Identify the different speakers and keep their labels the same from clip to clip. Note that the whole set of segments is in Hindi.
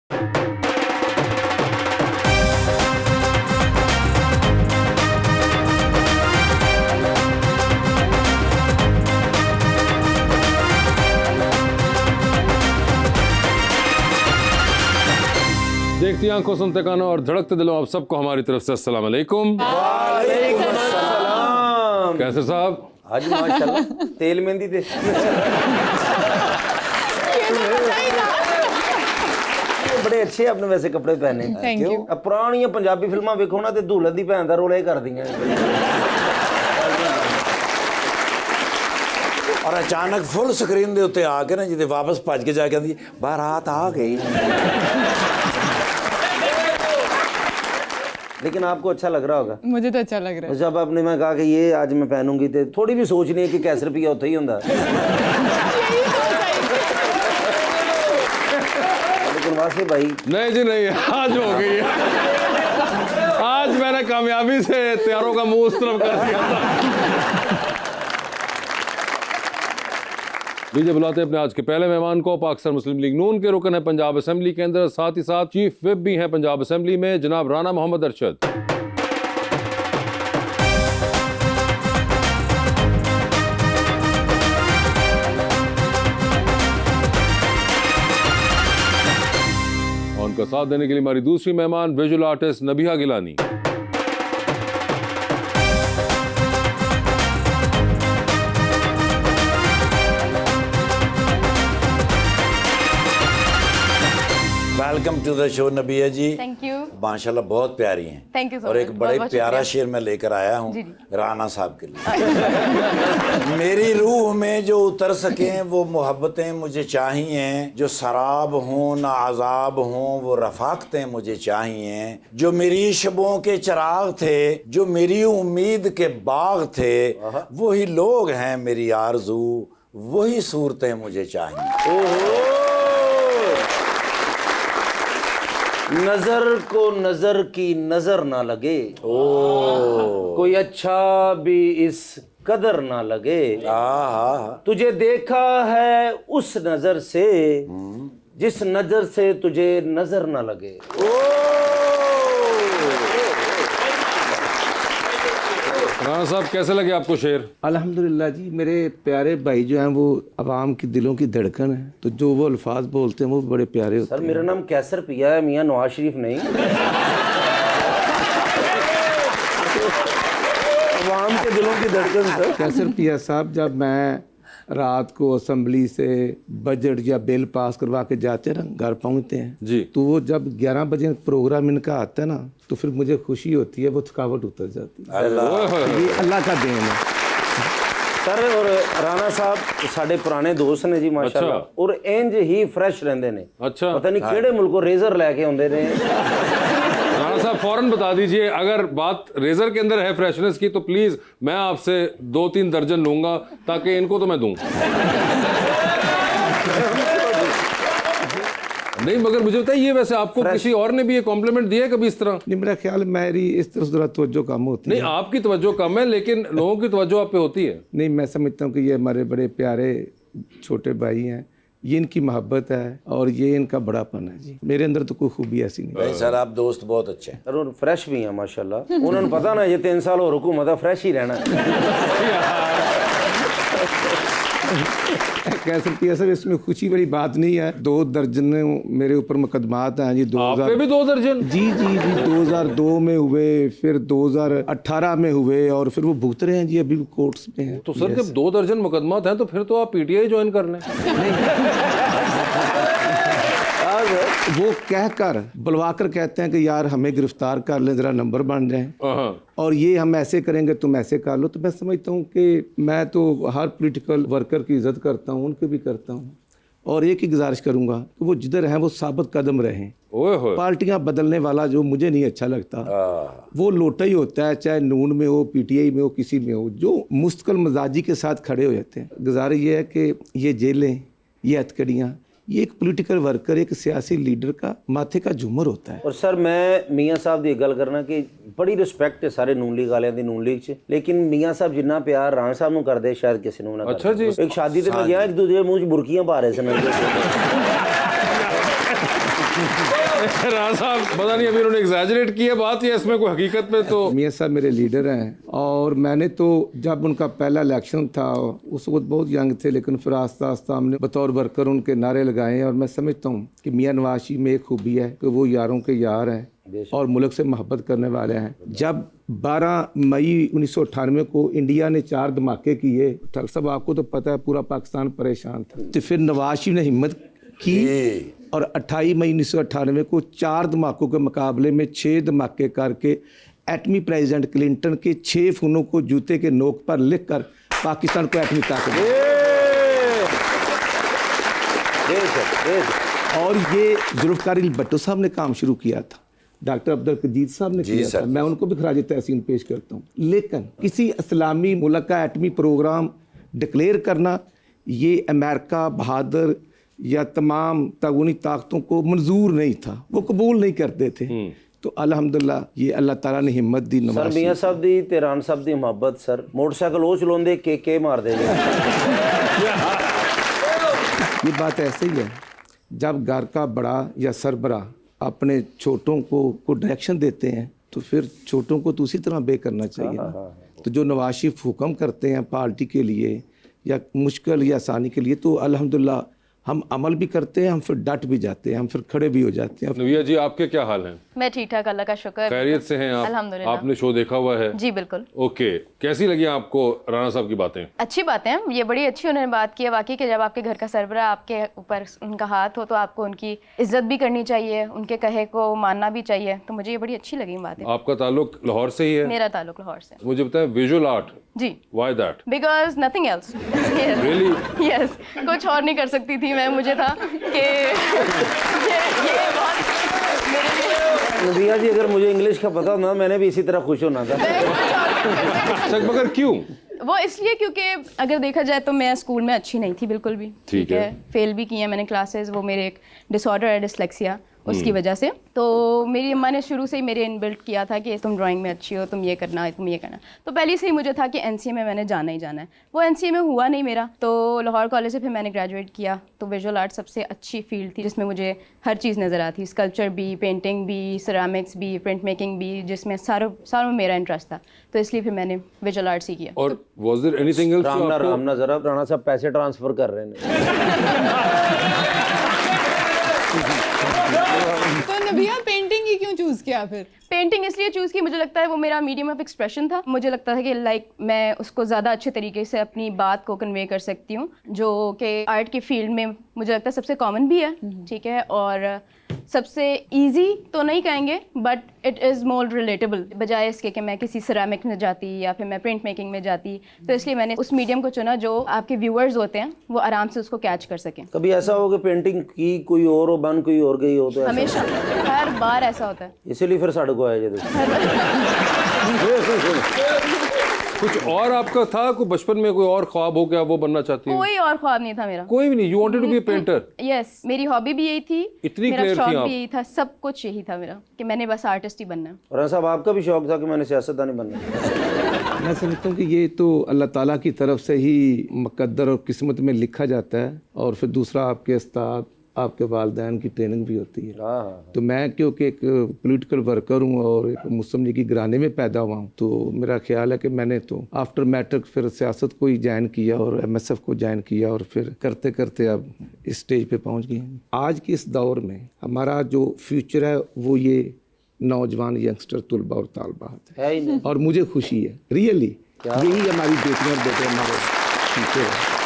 Speaker 1: देखती आंखों, सुनते कानों और धड़कते दिलों, आप सबको हमारी तरफ से अस्सलाम वालेकुम।
Speaker 2: वालेकुम अस्सलाम।
Speaker 1: कैसे साहब?
Speaker 2: आज माशाल्लाह तेल मेहंदी दे बड़े अच्छे आपने वैसे कपड़े पहने।
Speaker 3: क्यों?
Speaker 2: अब पुरानी पंजाबी फिल्मां वेखो ना ते धूलन दी भैन दा रोल ये कर दियां
Speaker 4: और अचानक फुल स्क्रीन दे उत्ते आके ना जिते वापस भज के जाके आंदी बारात आ गई।
Speaker 2: लेकिन आपको अच्छा लग रहा होगा।
Speaker 3: मुझे तो अच्छा लग रहा है।
Speaker 2: जब आपने मैं कहा कि ये आज मैं पहनूंगी तो थोड़ी भी सोच नहीं है कि कैसे रुपया उत्थे ही होंदा लेकिन वासे भाई
Speaker 1: नहीं जी नहीं, आज हो गई है। आज मैंने कामयाबी से तैयारों का मुंह उस तरफ कर दिया था। लीजिए बुलाते हैं अपने आज के पहले मेहमान को। पाकिस्तान मुस्लिम लीग नून के रुकन है पंजाब असेंबली के अंदर, साथ ही साथ चीफ विप भी हैं पंजाब असेंबली में, जनाब राना मोहम्मद अरशद। और उनका साथ देने के लिए हमारी दूसरी मेहमान visual artist Nabiha Gilani.
Speaker 4: Welcome to the show Nabiya ji.
Speaker 3: Thank you.
Speaker 4: माशाल्लाह बहुत प्यारी हैं।
Speaker 3: थैंक यू सो
Speaker 4: और
Speaker 3: मच।
Speaker 4: एक बड़े
Speaker 3: बहुत
Speaker 4: प्यारा
Speaker 3: शुक्रिया।
Speaker 4: शेर मैं लेकर आया हूँ
Speaker 3: जी, जी।
Speaker 4: राना साहब के लिए। मेरी रूह में जो उतर सकें वो मोहब्बतें मुझे चाहिए, जो शराब हों ना अजाब हों वो रफाकतें मुझे चाहिए, जो मेरी शबों के चिराग थे, जो मेरी उम्मीद के बाग थे, वही लोग हैं मेरी आरज़ू, वही सूरतें मुझे चाहिए।
Speaker 2: नजर को नजर की नजर ना लगे, कोई अच्छा भी इस कदर ना लगे, तुझे देखा है उस नजर से जिस नजर से तुझे नजर ना लगे।
Speaker 1: राना साहब कैसे लगे आपको शेर?
Speaker 5: अल्हम्दुलिल्लाह जी, मेरे प्यारे भाई जो हैं वो आवाम की दिलों की धड़कन है, तो जो वो अल्फाज बोलते हैं वो बड़े प्यारे होते
Speaker 2: सर मेरा नाम कैसर पिया है, मियां नवाज शरीफ नहीं। आवाम के दिलों की धड़कन सर।
Speaker 5: हैं। कैसर पिया साहब, जब मैं रात को असेंबली से बजट या बिल पास करवा के जाते हैं ना, घर पहुंचते हैं
Speaker 1: जी,
Speaker 5: तो वो जब 11 बजे प्रोग्राम इनका आता है ना, तो फिर मुझे खुशी होती है, वो थकावट उतर जाती है। ये अल्लाह का देन है
Speaker 2: सर। और राणा साहब साडे पुराने दोस्त ने जी माशाल्लाह, और इंज ही फ्रेश रहंदे ने।
Speaker 1: अच्छा,
Speaker 2: पता नहीं केड़े मुल्कों रेजर लेके आउंदे ने।
Speaker 1: राणा साहब फौरन बता दीजिए, अगर बात रेजर के अंदर है फ्रेशनेस की, तो प्लीज मैं आपसे 2-3 दर्जन लूंगा, ताकि इनको तो मैं दूं। नहीं मगर मुझे बताइए, वैसे आपको किसी और ने भी ये कॉम्प्लीमेंट दिया है कभी इस तरह?
Speaker 5: नहीं, मेरा ख्याल मेरी इस तरह जरा तवज्जो कम होती
Speaker 1: नहीं,
Speaker 5: है।
Speaker 1: आपकी तवज्जो कम है, लेकिन लोगों की तवज्जो आप पे होती है।
Speaker 5: नहीं, मैं समझता हूँ कि ये हमारे बड़े प्यारे छोटे भाई हैं, ये इनकी मोहब्बत है और ये इनका बड़ापन है जी। मेरे अंदर तो कोई खूबी ऐसी नहीं।
Speaker 4: भाई सर आप दोस्त बहुत अच्छे हैं।
Speaker 2: और फ्रेश भी है माशाल्लाह। उन्होंने पता ना ये 3 साल और हुकूमत है, फ्रेश ही रहना है।
Speaker 5: कैसे पिया साहब, इसमें खुशी वाली बात नहीं है। 2 दर्जन मेरे ऊपर मुकदमात हैं जी।
Speaker 1: आप पे भी 2 दर्जन?
Speaker 5: जी जी जी, 2002 में हुए, फिर 2018 में हुए, और फिर वो भुगत रहे हैं जी, अभी कोर्ट्स में हैं।
Speaker 1: तो सर जब 2 दर्जन मुकदमात हैं, तो फिर तो आप पीटीआई ज्वाइन कर लें।
Speaker 5: वो कहकर बुलवाकर कहते हैं कि यार हमें गिरफ्तार कर लें, जरा नंबर बन जाए, और ये हम ऐसे करेंगे तुम ऐसे कर लो। तो मैं समझता हूँ कि मैं तो हर पॉलिटिकल वर्कर की इज्जत करता हूँ, उनकी भी करता हूँ, और एक ही गुजारिश करूँगा कि वो जिधर हैं वो साबित कदम रहें। पार्टियां बदलने वाला जो मुझे नहीं अच्छा लगता, वो लोटा ही होता है, चाहे नून में हो, पीटीआई में हो, किसी में हो, जो मुस्तकिल मजाजी के साथ खड़े हो जाते हैं। गुजारिश ये है कि ये जेलें, ये हथकड़ियाँ, ये एक पॉलिटिकल वर्कर, एक सियासी लीडर का माथे का झूमर होता है।
Speaker 2: और सर मैं मियाँ साहब की गल करना कि बड़ी रिस्पैक्ट है सारे नून लीग वालियां दी नून लीग च, लेकिन मियाँ साहब जिन्ना प्यार राणा साहब नूं करदे शायद किसी नूं ना करदे।
Speaker 1: अच्छा जी।
Speaker 2: एक शादी ते मैं गया, एक दूसरे मुंह च बुरकियां पा रहे सन।
Speaker 1: राणा साहब पता नहीं अभी उन्होंने एग्जैजरेट की है बात या इसमें कोई हकीकत में तो
Speaker 5: मियाँ साहब मेरे लीडर हैं और मैंने तो जब उनका पहला इलेक्शन था उस वक्त बहुत यंग थे, लेकिन फिर आस्ता आस्ता हमने बतौर वर्कर उनके नारे लगाए और मैं समझता हूँ कि मियाँ नवाज शरीफ में एक खूबी है कि वो यारों के यार हैं और मुल्क से मोहब्बत करने वाले हैं। जब 12 मई 1998 को इंडिया ने 4 धमाके किए, डॉक्टर साहब आपको तो पता है पूरा पाकिस्तान परेशान था, तो फिर नवाज शरीफ ने हिम्मत की और 28 मई 1998 को 4 धमाकों के मुकाबले में 6 धमाके करके एटमी प्रेसिडेंट क्लिंटन के 6 फ़ोनों को जूते के नोक पर लिखकर पाकिस्तान को एटमी ताकत दी। और ये जुल्फ़िकार भुट्टो साहब ने काम शुरू किया था, डॉक्टर अब्दुल कजीद साहब ने किया था, मैं उनको भी खराज तहसीन पेश करता हूँ। लेकिन किसी इस्लामी मुल्क का एटमी प्रोग्राम डिक्लेयर करना ये अमेरिका, बहादुर या तमाम तागूनी ताकतों को मंजूर नहीं था, वो कबूल नहीं करते थे। तो अल्हम्दुलिल्लाह ये अल्लाह ताला ने हिम्मत दी।
Speaker 2: सर मियाँ साहब दी ते राणा साहब दी मोहब्बत सर मोटरसाइकिल वो चलाते के मार दे।
Speaker 5: ये बात ऐसे ही है, जब घर का बड़ा या सरबरा अपने छोटों को डायरेक्शन देते हैं तो फिर छोटों को तो उसी तरह बे करना चाहिए ना। तो जो नवाज शरीफ हुक्म करते हैं पार्टी के लिए या मुश्किल या आसानी के लिए, तो अल्हम्दुलिल्लाह हम अमल भी करते हैं, हम फिर डट भी जाते हैं, हम फिर खड़े भी हो जाते हैं।
Speaker 1: नविया जी आपके क्या हाल हैं?
Speaker 3: मैं ठीक ठाक, अल्लाह का शुक्र।
Speaker 1: खैरियत से हैं आप?
Speaker 3: अल्हम्दुलिल्लाह।
Speaker 1: आपने शो देखा हुआ है?
Speaker 3: जी बिल्कुल।
Speaker 1: ओके, कैसी लगी आपको राणा साहब की बातें?
Speaker 3: अच्छी बातें हैं, ये बड़ी अच्छी उन्होंने बात की है वाकई कि जब आपके घर का सरबरा आपके ऊपर उनका हाथ हो तो आपको उनकी इज्जत भी करनी चाहिए, उनके कहे को मानना भी चाहिए। तो मुझे ये बड़ी अच्छी लगी बातें।
Speaker 1: आपका ताल्लुक लाहौर से ही है?
Speaker 3: मेरा ताल्लुक लाहौर से।
Speaker 1: मुझे बताएं विजुअल आर्ट,
Speaker 3: जी,
Speaker 1: why that?
Speaker 3: Because nothing else.
Speaker 1: Really?
Speaker 3: Yes, कुछ और नहीं कर सकती थी मैं, मुझे था कि ये बहुत मेरे लिए
Speaker 2: नबिया जी अगर मुझे इंग्लिश का पता होना मैंने भी इसी तरह खुश होना था।
Speaker 1: मगर क्यों?
Speaker 3: वो इसलिए क्योंकि अगर देखा जाए तो मैं स्कूल में अच्छी नहीं थी बिल्कुल भी,
Speaker 1: ठीक है।
Speaker 3: फेल भी किए मैंने क्लासेस, वो मेरे एक डिसऑर्डर है डिसलेक्सिया, उसकी वजह से। तो मेरी अम्मा ने शुरू से ही मेरे इनबिल्ट किया था कि तुम ड्राइंग में अच्छी हो, तुम ये करना, तुम ये करना। तो पहले से ही मुझे था कि एनसीए में मैंने जाना ही जाना है। वो एनसीए में हुआ नहीं मेरा, तो लाहौर कॉलेज से फिर मैंने ग्रेजुएट किया। तो विजुअल आर्ट सबसे अच्छी फील्ड थी जिसमें मुझे हर चीज़ नज़र आती, स्कल्पचर भी, पेंटिंग भी, सिरामिक्स भी, प्रिंट मेकिंग भी, जिसमें सारों में मेरा इंटरेस्ट था। तो इसलिए फिर मैंने विजुअल आर्ट ही किया।
Speaker 1: और वाज देयर एनीथिंग एल्स?
Speaker 2: रामना जरा राणा साहब पैसे ट्रांसफर कर रहे हैं।
Speaker 6: तो नबिया पेंटिंग ही क्यों चूज किया फिर?
Speaker 3: पेंटिंग इसलिए चूज़ की, मुझे लगता है वो मेरा मीडियम ऑफ एक्सप्रेशन था। मुझे लगता था कि मैं उसको ज़्यादा अच्छे तरीके से अपनी बात को कन्वे कर सकती हूँ, जो कि आर्ट की फील्ड में मुझे लगता है सबसे कॉमन भी है, ठीक है, और सबसे इजी तो नहीं कहेंगे but it is more relatable, बजाय इसके कि मैं किसी सिरामिक में जाती या फिर मैं प्रिंट मेकिंग में जाती। तो इसलिए मैंने उस मीडियम को चुना जो आपके व्यूअर्स होते हैं वो आराम से उसको कैच कर सकें।
Speaker 2: कभी ऐसा हो कि पेंटिंग की कोई और हो, बन कोई और गई हो? तो
Speaker 3: हमेशा, हर बार ऐसा होता है।
Speaker 2: इसीलिए फिर साढ़े को आया
Speaker 1: कुछ और आपका था? कोई बचपन में कोई और ख्वाब हो क्या वो बनना चाहती है?
Speaker 3: कोई और ख्वाब नहीं था मेरा,
Speaker 1: कोई भी नहीं। You wanted to be a painter?
Speaker 3: Yes, मेरी हॉबी भी यही थी,
Speaker 1: इतनी
Speaker 3: मेरा
Speaker 1: क्लियर
Speaker 3: शौक
Speaker 1: थी आप?
Speaker 3: भी यही था, सब कुछ यही था मेरा कि मैंने बस आर्टिस्ट ही बनना है।
Speaker 2: और साहब आपका भी शौक था कि मैंने सियासतदान बनना?
Speaker 5: मैं समझता हूँ कि ये तो अल्लाह ताला की तरफ से ही मुकद्दर और किस्मत में लिखा जाता है, और फिर दूसरा आपके उस्ताद, आपके वालिदैन की ट्रेनिंग भी होती है। तो मैं क्योंकि एक पॉलिटिकल वर्कर हूँ और एक मुस्लिम लीग की घराने में पैदा हुआ हूँ, तो मेरा ख्याल है कि मैंने तो आफ्टर मैट्रिक फिर सियासत को ही ज्वाइन किया और एमएसएफ को ज्वाइन किया, और फिर करते करते अब इस स्टेज पे पहुँच गए हैं। आज के इस दौर में हमारा जो फ्यूचर है वो ये नौजवान यंगस्टर तलबा और तालबात है, और मुझे खुशी है रियली, यही हमारी बेटियां और बेटे हमारे फ्यूचर है।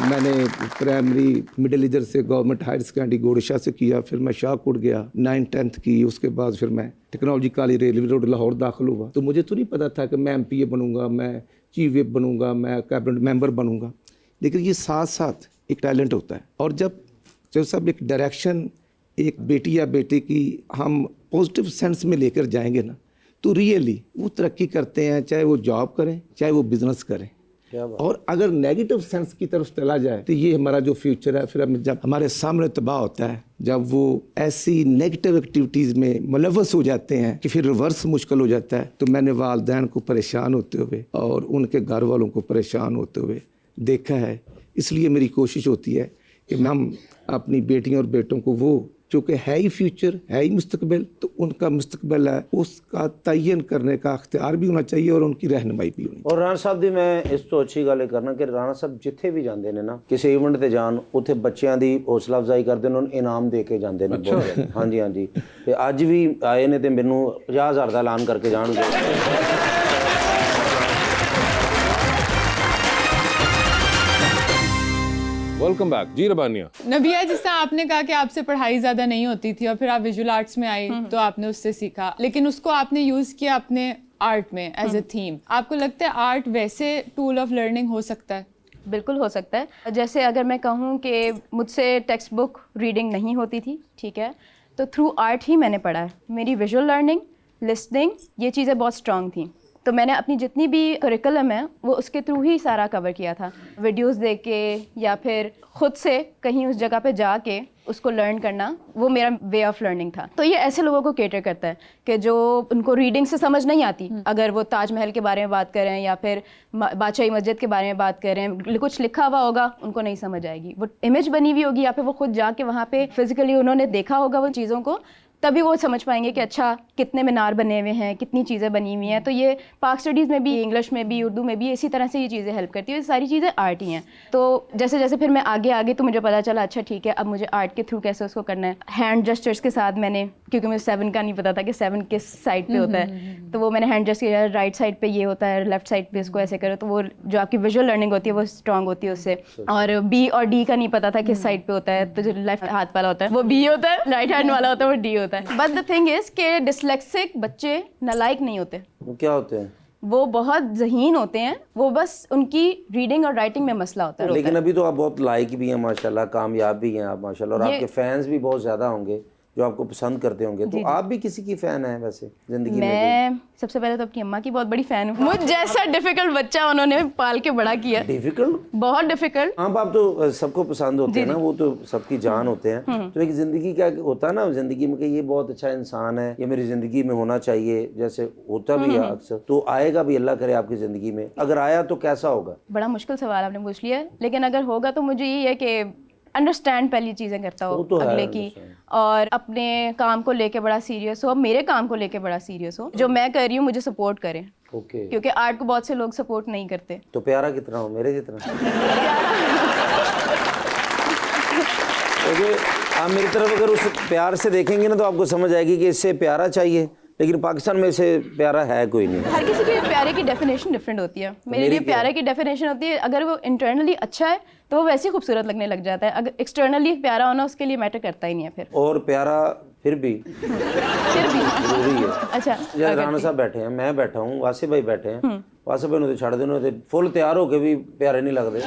Speaker 5: मैंने प्राइमरी मिडिल इधर से गवर्नमेंट हायर सेकेंडरी गोरशा से किया, फिर मैं शाहकोट गया 9th-10th की, उसके बाद फिर मैं technology college railway road Lahore दाखिल हुआ। तो मुझे तो नहीं पता था कि मैं MPA बनूंगा, मैं चीफ विप बनूंगा, मैं कैबिनेट मेंबर बनूंगा, लेकिन ये साथ साथ एक टैलेंट होता है। और जब सब एक डायरेक्शन एक बेटी या बेटे की हम पॉजिटिव सेंस में लेकर जाएंगे ना, तो रियली वो तरक्की करते हैं, चाहे वो जॉब करें चाहे वो बिजनेस करें। और अगर नेगेटिव सेंस की तरफ चला जाए तो ये हमारा जो फ्यूचर है, फिर जब हमारे सामने तबाह होता है, जब वो ऐसी नेगेटिव एक्टिविटीज़ में मुलव्वस हो जाते हैं कि फिर रिवर्स मुश्किल हो जाता है। तो मैंने वालिदैन को परेशान होते हुए और उनके घर वालों को परेशान होते हुए देखा है, इसलिए मेरी कोशिश होती है कि हम अपनी बेटियों और बेटों को वो जो कि है ही फ्यूचर, है ही मुस्तकबिल, तो उनका मुस्तकबिल है उसका तयन करने का अख्तियार भी होना चाहिए और उनकी रहनुमाई भी होनी
Speaker 2: और राणा ਸਾਹਿਬ ਦੀ ਮੈਂ ਇਸ ਤੋਂ ਅੱਛੀ ਗੱਲ ਇਹ ਕਰਨਾ ਕਿ ਰਾਣਾ ਸਾਹਿਬ ਜਿੱਥੇ ਵੀ ਜਾਂਦੇ ਨੇ ਨਾ ਕਿਸੇ ਇਵੈਂਟ ਤੇ ਜਾਣ ਉੱਥੇ ਬੱਚਿਆਂ ਦੀ ਹੌਸਲਾ ਅਫਜ਼ਾਈ ਕਰਦੇ ਨੇ, ਉਹਨਾਂ ਨੂੰ ਇਨਾਮ ਦੇ ਕੇ ਜਾਂਦੇ ਨੇ ਬਹੁਤ ਜ਼ਿਆਦਾ। ਹਾਂਜੀ ਹਾਂਜੀ, ਤੇ ਅੱਜ ਵੀ ਆਏ ਨੇ ਤੇ ਮੈਨੂੰ 50,000 ਦਾ ਐਲਾਨ ਕਰਕੇ ਜਾਣਗੇ।
Speaker 1: वेलकम बैक जी रबानिया।
Speaker 6: नबिया, जिस तरह आपने कहा कि आपसे पढ़ाई ज़्यादा नहीं होती थी और फिर आप विजुअल आर्ट्स में आई तो आपने उससे सीखा, लेकिन उसको आपने यूज़ किया अपने आर्ट में एज ए थीम। आपको लगता है आर्ट वैसे टूल ऑफ लर्निंग हो सकता है?
Speaker 3: बिल्कुल हो सकता है। जैसे अगर मैं कहूँ कि मुझसे टेक्स्ट बुक रीडिंग नहीं होती थी, ठीक है, तो थ्रू आर्ट ही मैंने पढ़ा है। मेरी विजुअल लर्निंग, लिसनिंग, ये चीज़ें बहुत स्ट्रॉन्ग थी, तो मैंने अपनी जितनी भी करिकुलम है वो उसके थ्रू ही सारा कवर किया था। वीडियोस देख के या फिर ख़ुद से कहीं उस जगह पे जाके उसको लर्न करना, वो मेरा वे ऑफ लर्निंग था। तो ये ऐसे लोगों को केटर करता है कि जो उनको रीडिंग से समझ नहीं आती, अगर वो ताजमहल के बारे में बात करें या फिर बादशाही मस्जिद के बारे में बात करें, कुछ लिखा हुआ होगा उनको नहीं समझ आएगी, वो इमेज बनी हुई होगी या फिर वो खुद जाके वहाँ पे फिजिकली उन्होंने देखा होगा वो चीज़ों को, तभी वो समझ पाएंगे कि अच्छा कितने मीनार बने हुए हैं, कितनी चीज़ें बनी हुई हैं। तो ये पाक स्टडीज़ में भी, इंग्लिश में भी, उर्दू में भी इसी तरह से ये चीज़ें हेल्प करती है। ये सारी चीज़ें आर्ट ही हैं। तो जैसे जैसे फिर मैं आगे तो मुझे पता चला अच्छा ठीक है अब मुझे आर्ट के थ्रू कैसे उसको करना है। हैंड जेस्चर्स के साथ मैंने, क्योंकि मुझे 7 का नहीं पता था कि 7 किस साइड पे होता है, तो वो मैंने हैंड जेस्चर किया, राइट साइड पे ये होता है, लेफ्ट साइड पे इसको ऐसे करो, तो वो जो आपकी विजुअल लर्निंग होती है वो स्ट्रॉन्ग होती है उससे। और बी और डी का नहीं पता था किस साइड पे होता है, तो जो लेफ्ट हाथ वाला होता है वो बी होता है, राइट हैंड वाला होता है वो डी होता है। बट द थिंग इज के डिसलेक्सिक बच्चे नालायक नहीं होते,
Speaker 2: वो क्या होते हैं?
Speaker 3: वो बहुत ज़हीन होते हैं, वो बस उनकी रीडिंग और राइटिंग में मसला होता है।
Speaker 2: लेकिन अभी तो आप बहुत लाइक भी हैं माशाल्लाह, कामयाब भी हैं आप माशाल्लाह, और आपके फैंस भी बहुत ज़्यादा होंगे जो आपको पसंद करते होंगे। तो आप भी किसी की फ़ैन हैं वैसे ज़िंदगी में?
Speaker 3: मैं सबसे पहले तो अपनी अम्मा की बहुत बड़ी फ़ैन हूँ। मुझ जैसा डिफ़िकल्ट बच्चा उन्होंने पाल के बड़ा किया।
Speaker 2: डिफिकल्ट?
Speaker 3: बहुत डिफ़िकल्ट।
Speaker 2: हाँ, आप तो सबको पसंद होते हैं ना, वो तो सबकी जान होते हैं। तो एक ज़िंदगी क्या होता है ना ज़िंदगी में कि ये बहुत अच्छा इंसान है, ये मेरी ज़िंदगी में होना चाहिए, जैसे होता भी है अक्सर। तो आएगा भी, अल्लाह करे आपकी ज़िंदगी में, अगर आया तो कैसा होगा?
Speaker 3: बड़ा मुश्किल सवाल आपने पूछ लिया, लेकिन अगर होगा तो मुझे यही है कि अंडरस्टैंड पहली चीज़ें करता हो
Speaker 2: तो
Speaker 3: अगले की, और अपने काम को लेके बड़ा सीरियस हो, मेरे काम को लेके बड़ा सीरियस हो, जो मैं कर रही हूँ मुझे सपोर्ट करें।
Speaker 2: ओके।
Speaker 3: क्योंकि आर्ट को बहुत से लोग सपोर्ट नहीं करते।
Speaker 2: तो प्यारा कितना हो, मेरे जितना? क्योंकि आप मेरी तरफ अगर उस प्यार से देखेंगे ना तो आपको समझ आएगी कि इससे प्यारा चाहिए, लेकिन पाकिस्तान में से प्यारा है कोई नहीं।
Speaker 3: हर किसी के प्यारे की डेफिनेशन डिफरेंट होती है। मेरे लिए प्यारे की डेफिनेशन होती है अगर वो इंटरनली अच्छा है तो वो वैसे ही खूबसूरत लगने लग जाता है, अगर एक्सटर्नली प्यारा होना उसके लिए मैटर करता ही नहीं है फिर।
Speaker 2: और प्यारा फिर भी जरूरी है।
Speaker 3: अच्छा,
Speaker 2: जैसे राणा साहब बैठे हैं, मैं बैठा हूँ, वासी भाई बैठे हैं, वासी भाई ने छड़ देने थे फुल तैयार होके भी प्यारे नहीं लगते।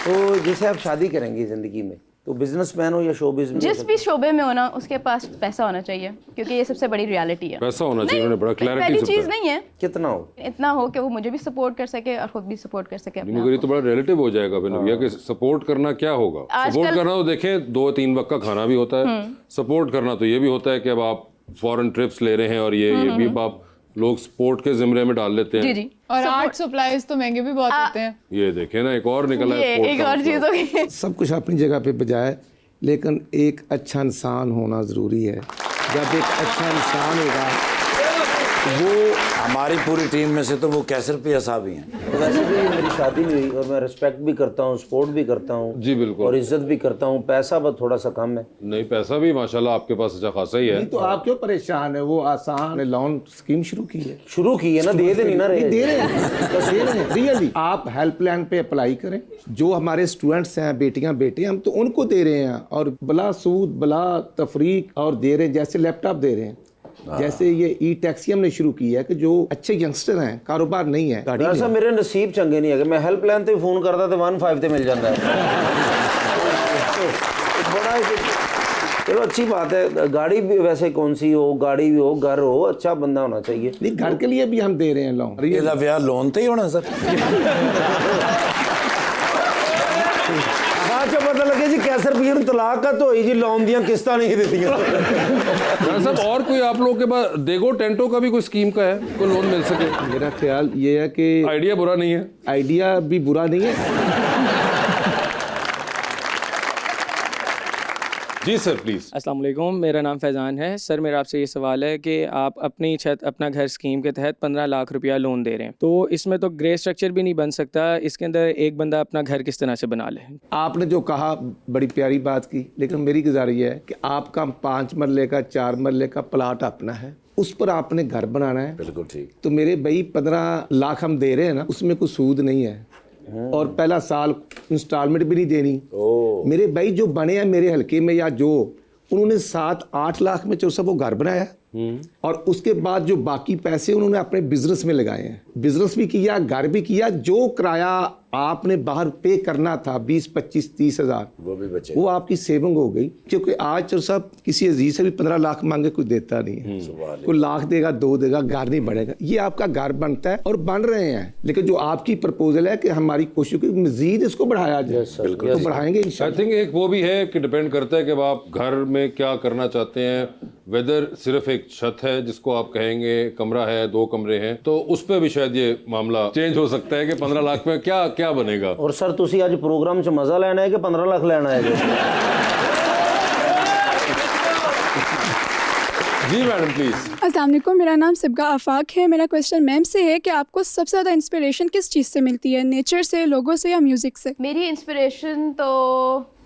Speaker 2: तो जैसे आप शादी करेंगे जिंदगी में तो बिजनेसमैन हो या शो बिजनेस,
Speaker 3: जिस भी शोबे में होना उसके पास पैसा होना चाहिए, क्योंकि ये सबसे बड़ी रियलिटी है।
Speaker 1: पैसा होना चाहिए, उन्होंने बड़ा क्लैरिटी
Speaker 3: पहली
Speaker 1: से
Speaker 3: चीज
Speaker 1: बताया।
Speaker 3: नहीं है,
Speaker 2: कितना हो?
Speaker 3: इतना हो कि वो मुझे भी सपोर्ट कर सके और खुद भी सपोर्ट कर सके अपने आप
Speaker 1: मगर ये तो बड़ा रिलेटिव हो जाएगा फिर भैया कि सपोर्ट करना क्या होगा। सपोर्ट करना तो देखें 2-3 वक्त का खाना भी होता है, सपोर्ट करना तो ये भी होता है कि अब आप फॉरेन ट्रिप्स ले रहे हैं और ये भी आप लोग स्पोर्ट के जिम्मे में डाल लेते हैं।
Speaker 3: जी जी।
Speaker 6: और आर्ट सप्लाईज तो महंगे भी बहुत होते हैं।
Speaker 1: ये देखें ना, एक और निकला है
Speaker 3: ये
Speaker 1: sport
Speaker 3: एक
Speaker 1: का
Speaker 3: और
Speaker 1: मसला।
Speaker 3: चीज होगी।
Speaker 5: सब कुछ अपनी जगह पे बजाय, लेकिन एक अच्छा इंसान होना ज़रूरी है। जब एक अच्छा इंसान होगा वो,
Speaker 4: हमारी पूरी टीम में से तो वो कैसर पे असाब ही हैं।
Speaker 2: तो वैसे भी मेरी शादी नहीं हुई और मैं रिस्पेक्ट भी करता हूँ, सपोर्ट भी करता हूँ
Speaker 1: जी बिल्कुल,
Speaker 2: और इज्जत भी करता हूँ। पैसा बस थोड़ा सा कम है।
Speaker 1: नहीं पैसा भी माशाल्लाह आपके पास अच्छा खासा ही है।
Speaker 5: नहीं तो आप क्यों परेशान है? वो आसान लोन स्कीम शुरू की है,
Speaker 2: शुरू की है ना, दे नहीं ना रहे,
Speaker 5: दे रहे हैं रियली। आप हेल्पलाइन पे अप्लाई करें, जो हमारे स्टूडेंट्स हैं, बेटियां बेटे, हम तो उनको दे रहे हैं और बला सूद बला तफरीक और दे रहे हैं। जैसे लैपटॉप दे रहे हैं, जैसे ये ई टैक्सी हमने शुरू की है कि जो अच्छे यंगस्टर हैं, कारोबार नहीं है, गाड़ी
Speaker 2: ऐसा मेरे नसीब चंगे नहीं है। मैं हेल्पलाइन ते फोन करता तो 15 ते मिल जाता है। बड़ा चलो अच्छी बात है। गाड़ी भी वैसे कौन सी हो, गाड़ी भी हो, घर हो, अच्छा बंदा होना चाहिए।
Speaker 5: नहीं, घर के लिए भी हम दे रहे हैं लोन।
Speaker 4: ਇਹਦਾ ਵਿਆਹ ਲੋਨ ਤੇ ਹੀ ਹੋਣਾ ਸਰ।
Speaker 2: ਬਾਅਦ ਚ ਪਤਾ ਲੱਗੇ ਜੀ ਕੈਸਰ ਪੀਣ मुलाकात हुई जी, लोन दियां किस्तां नहीं दी।
Speaker 1: राणा साहब और कोई आप लोगों के पास देगो टेंटो का भी कोई स्कीम का है, कोई लोन मिल सके?
Speaker 5: मेरा ख्याल ये है कि
Speaker 1: आइडिया बुरा नहीं है,
Speaker 5: आइडिया भी बुरा नहीं है।
Speaker 1: जी सर प्लीज।
Speaker 7: अस्सलाम वालेकुम, मेरा नाम फैज़ान है। सर मेरा आपसे ये सवाल है कि आप अपनी छत अपना घर स्कीम के तहत 15 लाख रुपया लोन दे रहे हैं, तो इसमें तो ग्रे स्ट्रक्चर भी नहीं बन सकता, इसके अंदर एक बंदा अपना घर किस तरह से बना ले?
Speaker 5: आपने जो कहा बड़ी प्यारी बात की, लेकिन मेरी गुजारिश है कि आपका 5 मरले का 4 मरले का प्लाट अपना है, उस पर आपने घर बनाना है।
Speaker 2: बिल्कुल ठीक।
Speaker 5: तो मेरे भाई 15 लाख हम दे रहे हैं ना, उसमें कोई सूद नहीं है और पहला साल इंस्टॉलमेंट भी नहीं देनी। मेरे भाई जो बने हैं मेरे हल्के में या जो उन्होंने 7-8 लाख में सब वो घर बनाया और उसके बाद जो बाकी पैसे उन्होंने अपने बिजनेस में लगाए हैं, बिजनेस भी किया, घर भी किया। जो किराया आपने बाहर पे करना था 20, 25, 30 हज़ार,
Speaker 2: वो भी बचे,
Speaker 5: वो आपकी सेविंग हो गई। क्योंकि आज चौधरी साहब किसी अजीज से भी 15 लाख मांगे कोई देता नहीं है, कोई लाख देगा 2 देगा, घर नहीं बढ़ेगा। ये आपका घर बनता है और बन रहे हैं, लेकिन जो आपकी प्रपोजल है कि हमारी कोशिश की मजीद इसको बढ़ाया जाए, तो बढ़ाएंगे
Speaker 1: आई
Speaker 5: इंशाल्लाह।
Speaker 1: थिंक एक वो भी है कि डिपेंड करता है कि अब आप घर में क्या करना चाहते हैं, वेदर सिर्फ एक छत है जिसको आप कहेंगे कमरा है, 2 कमरे हैं, तो उस पर भी शायद ये मामला चेंज हो सकता है कि 15 लाख में क्या क्या बनेगा।
Speaker 2: और सर तुसी आज प्रोग्राम च मजा लेना है कि 15 लाख लेना है?
Speaker 1: जी मैडम प्लीज।
Speaker 8: अस्सलाम वालेकुम, मेरा नाम सिबगा आफाक है। मेरा क्वेश्चन मैम से है कि आपको सबसे ज़्यादा इंस्पिरेशन किस चीज़ से मिलती है, नेचर से, लोगों से या म्यूज़िक से?
Speaker 3: मेरी इंस्पिरेशन तो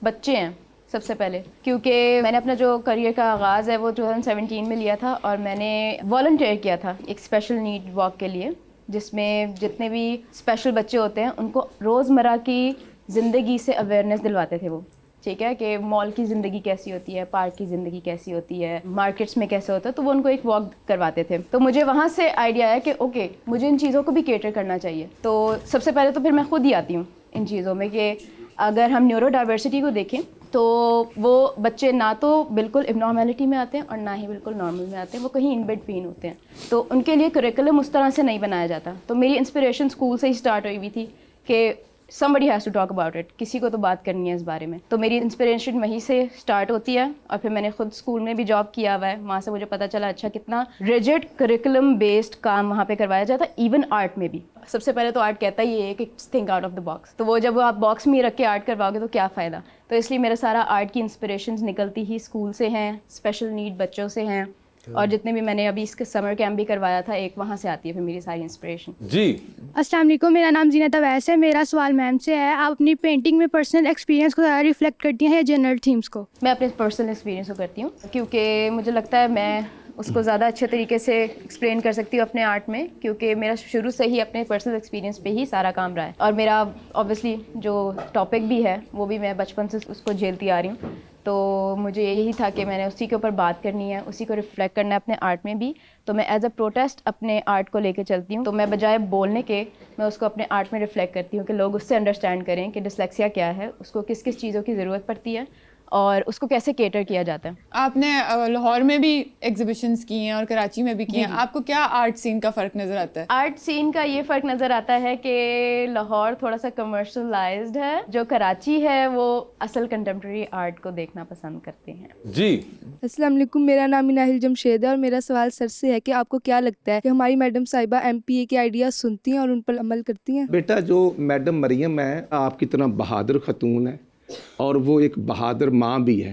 Speaker 3: बच्चे हैं सबसे पहले, क्योंकि मैंने अपना जो करियर का आगाज़ है वो 2017 में लिया था और मैंने वॉलंटियर किया था एक स्पेशल नीड वॉक के लिए, जिसमें जितने भी स्पेशल बच्चे होते हैं उनको रोज़मर्रा की ज़िंदगी से अवेयरनेस दिलवाते थे वो, ठीक है, कि मॉल की ज़िंदगी कैसी होती है, पार्क की ज़िंदगी कैसी होती है, मार्केट्स में कैसे होता है, तो वो उनको एक वॉक करवाते थे। तो मुझे वहाँ से आइडिया आया कि ओके मुझे इन चीज़ों को भी केटर करना चाहिए। तो सबसे पहले तो फिर मैं खुद ही आती हूँ इन चीज़ों में कि अगर हम न्यूरो डाइवर्सिटी को देखें तो वो बच्चे ना तो बिल्कुल इबनॉर्मेलिटी में आते हैं और ना ही बिल्कुल नॉर्मल में आते हैं, वो कहीं इन बिटवीन होते हैं। तो उनके लिए करिकुलम उस तरह से नहीं बनाया जाता। तो मेरी इंस्पिरेशन स्कूल से ही स्टार्ट हुई थी कि somebody has to talk about it, किसी को तो बात करनी है इस बारे में। तो मेरी इंस्पिरेशन वहीं से स्टार्ट होती है और फिर मैंने खुद स्कूल में भी जॉब किया हुआ है, वहाँ से मुझे पता चला अच्छा कितना रिजिड करिकुलम बेस्ड काम वहाँ पे करवाया जाता है। इवन आर्ट में भी सबसे पहले तो आर्ट कहता ही ये है कि think out of the box, तो वो जब आप बॉक्स में रख के आर्ट करवाओगे तो क्या फ़ायदा। तो इसलिए मेरा सारा आर्ट की इंस्पिरेशंस निकलती ही स्कूल से हैं, स्पेशल नीड बच्चों से हैं, और जितने भी मैंने अभी इसके समर कैंप भी करवाया था एक, वहाँ से आती है फिर मेरी सारी इंस्पिरेशन।
Speaker 1: जी
Speaker 9: अस्सलाम वालेकुम, मेरा नाम जीनत अवैस है। मेरा सवाल मैम से है, आप अपनी पेंटिंग में पर्सनल एक्सपीरियंस को ज़्यादा रिफ्लेक्ट करती हैं या जनरल थीम्स को?
Speaker 3: मैं अपने पर्सनल एक्सपीरियंस को करती हूँ, क्योंकि मुझे लगता है मैं उसको ज़्यादा अच्छे तरीके से एक्सप्लेन कर सकती हूँ अपने आर्ट में, क्योंकि मेरा शुरू से ही अपने पर्सनल एक्सपीरियंस पे ही सारा काम रहा है। और मेरा ऑब्वियसली जो टॉपिक भी है वो भी मैं बचपन से उसको झेलती आ रही हूँ, तो मुझे यही था कि मैंने उसी के ऊपर बात करनी है, उसी को रिफ्लेक्ट करना है अपने आर्ट में भी। तो मैं एज अ प्रोटेस्ट अपने आर्ट को लेके चलती हूँ। तो मैं बजाय बोलने के मैं उसको अपने आर्ट में रिफ्लेक्ट करती हूँ कि लोग उससे अंडरस्टैंड करें कि डिस्लेक्सिया क्या है, उसको किस किस चीज़ों की ज़रूरत पड़ती है और उसको कैसे केटर किया जाता है।
Speaker 6: आपने लाहौर में भी एग्जीबिशंस की हैं और कराची में भी की हैं, आपको क्या आर्ट सीन का फ़र्क नज़र आता है?
Speaker 3: आर्ट सीन का ये फ़र्क नज़र आता है कि लाहौर थोड़ा सा कमर्शलाइज्ड है, जो कराची है वो असल कंटेम्प्रेरी आर्ट को देखना पसंद करते हैं।
Speaker 1: जी
Speaker 8: अस्सलाम वालेकुम, मेरा नाम इनाहिल जमशेद है और मेरा सवाल सर से है कि आपको क्या लगता है कि हमारी मैडम साहिबा MPA के आइडियाज़ सुनती हैं और उन पर अमल करती हैं?
Speaker 5: बेटा जो मैडम मरियम है आपकी तरह बहादुर खतून है और वो एक बहादुर माँ भी है,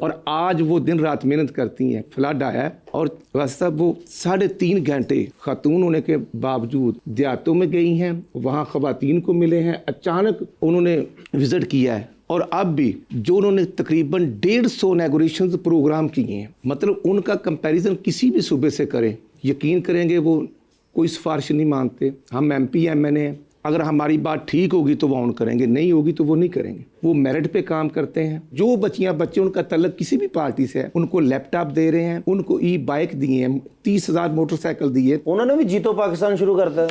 Speaker 5: और आज वो दिन रात मेहनत करती हैं। फ्लड आया और वैसे वो 3.5 घंटे खतून होने के बावजूद देहातों में गई हैं, वहाँ ख़वातीन को मिले हैं, अचानक उन्होंने विज़िट किया है और अब भी जो उन्होंने तकरीबन 150 इनॉग्रेशन प्रोग्राम किए हैं, मतलब उनका कंपैरिजन किसी भी सूबे से करें यकीन करेंगे वो कोई सिफारिश नहीं मानते। हम MP MNA हैं, अगर हमारी बात ठीक होगी तो वो ऑन करेंगे, नहीं होगी तो वो नहीं करेंगे। वो मेरिट पे काम करते हैं। जो बच्चे उनका तल्लक किसी भी पार्टी से है, उनको लैपटॉप दे रहे हैं, उनको E-बाइक दिए हैं, 30,000 मोटरसाइकिल दिए।
Speaker 2: उन्होंने भी जीतो पाकिस्तान शुरू करता है।